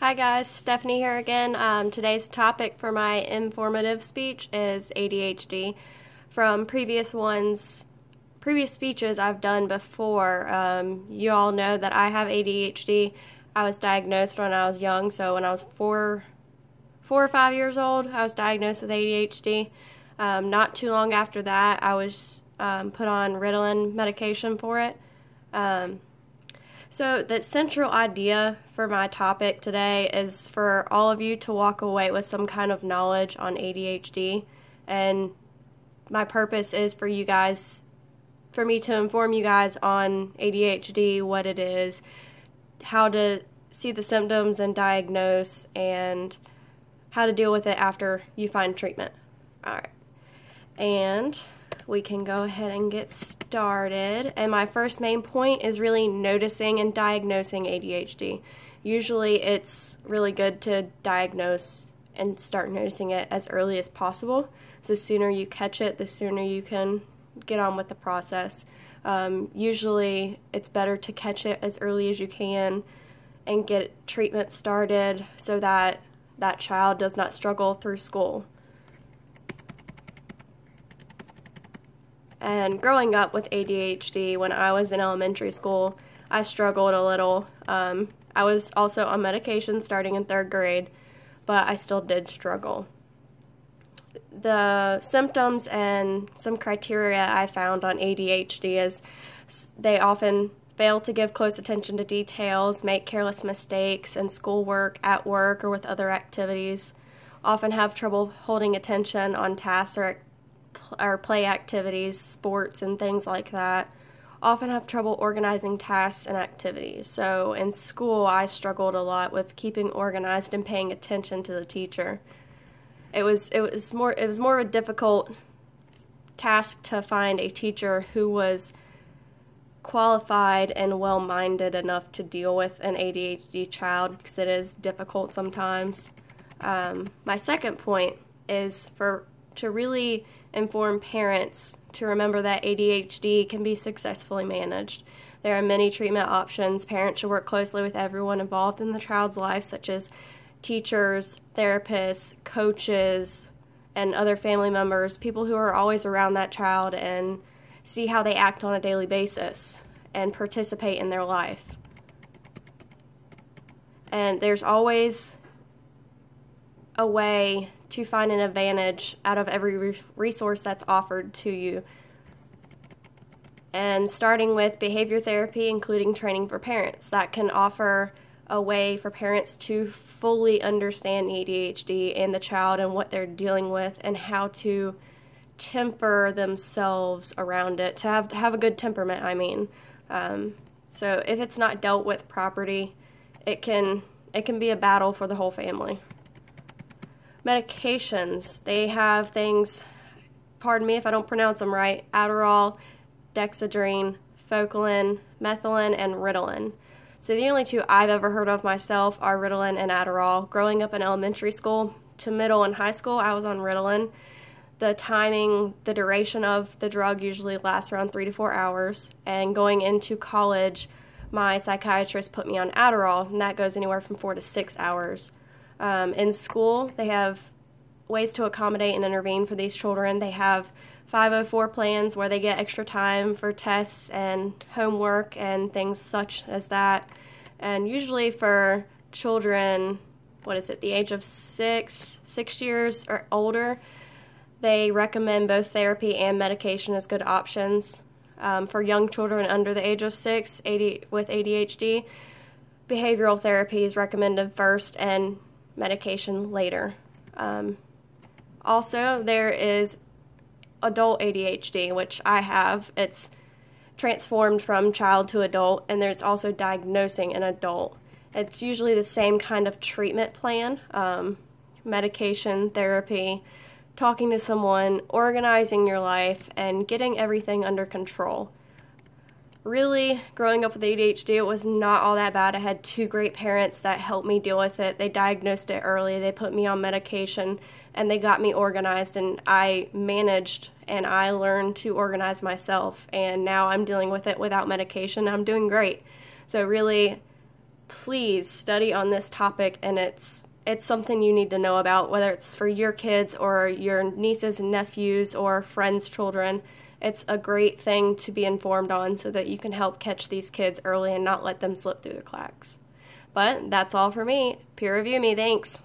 Hi guys, Stephanie here again. Today's topic for my informative speech is ADHD. From previous speeches I've done before, you all know that I have ADHD. I was diagnosed when I was young, so when I was four or 5 years old, I was diagnosed with ADHD. Not too long after that, I was put on Ritalin medication for it. So the central idea for my topic today is for all of you to walk away with some kind of knowledge on ADHD, and my purpose is for me to inform you guys on ADHD, what it is, how to see the symptoms and diagnose, and how to deal with it after you find treatment. Alright, and we can go ahead and get started. And my first main point is really noticing and diagnosing ADHD. Usually it's really good to diagnose and start noticing it as early as possible. So the sooner you catch it, the sooner you can get on with the process. Usually it's better to catch it as early as you can and get treatment started so that that child does not struggle through school. And growing up with ADHD, when I was in elementary school, I struggled a little. I was also on medication starting in 3rd grade, but I still did struggle. The symptoms and some criteria I found on ADHD is they often fail to give close attention to details, make careless mistakes in schoolwork, at work, or with other activities, often have trouble holding attention on tasks or play activities, sports, and things like that, often have trouble organizing tasks and activities. So in school, I struggled a lot with keeping organized and paying attention to the teacher. It was more of a difficult task to find a teacher who was qualified and well-minded enough to deal with an ADHD child, because it is difficult sometimes. My second point is to really inform parents to remember that ADHD can be successfully managed. There are many treatment options. Parents should work closely with everyone involved in the child's life, such as teachers, therapists, coaches, and other family members, people who are always around that child, and see how they act on a daily basis and participate in their life. And there's always a way to find an advantage out of every resource that's offered to you. And starting with behavior therapy, including training for parents, that can offer a way for parents to fully understand ADHD and the child and what they're dealing with and how to temper themselves around it, to have a good temperament, I mean. So if it's not dealt with properly, it can be a battle for the whole family. Medications, they have things, pardon me if I don't pronounce them right, Adderall, Dexedrine, Focalin, Methylin, and Ritalin. So the only two I've ever heard of myself are Ritalin and Adderall. Growing up in elementary school to middle and high school, I was on Ritalin. The duration of the drug usually lasts around 3 to 4 hours. And going into college, my psychiatrist put me on Adderall, and that goes anywhere from 4 to 6 hours. In school, they have ways to accommodate and intervene for these children. They have 504 plans where they get extra time for tests and homework and things such as that. And usually for children, the age of 6 years or older, they recommend both therapy and medication as good options. For young children under the age of 6 with ADHD, behavioral therapy is recommended first and medication later. Also, there is adult ADHD, which I have. It's transformed from child to adult, and there's also diagnosing an adult. It's usually the same kind of treatment plan, medication, therapy, talking to someone, organizing your life, and getting everything under control. Really, growing up with ADHD, it was not all that bad. I had 2 great parents that helped me deal with it. They diagnosed it early, they put me on medication, and they got me organized, and I managed and I learned to organize myself, and now I'm dealing with it without medication. I'm doing great. So really, please study on this topic, and it's something you need to know about, whether it's for your kids or your nieces and nephews or friends' children. It's a great thing to be informed on so that you can help catch these kids early and not let them slip through the cracks. But that's all for me. Peer review me. Thanks.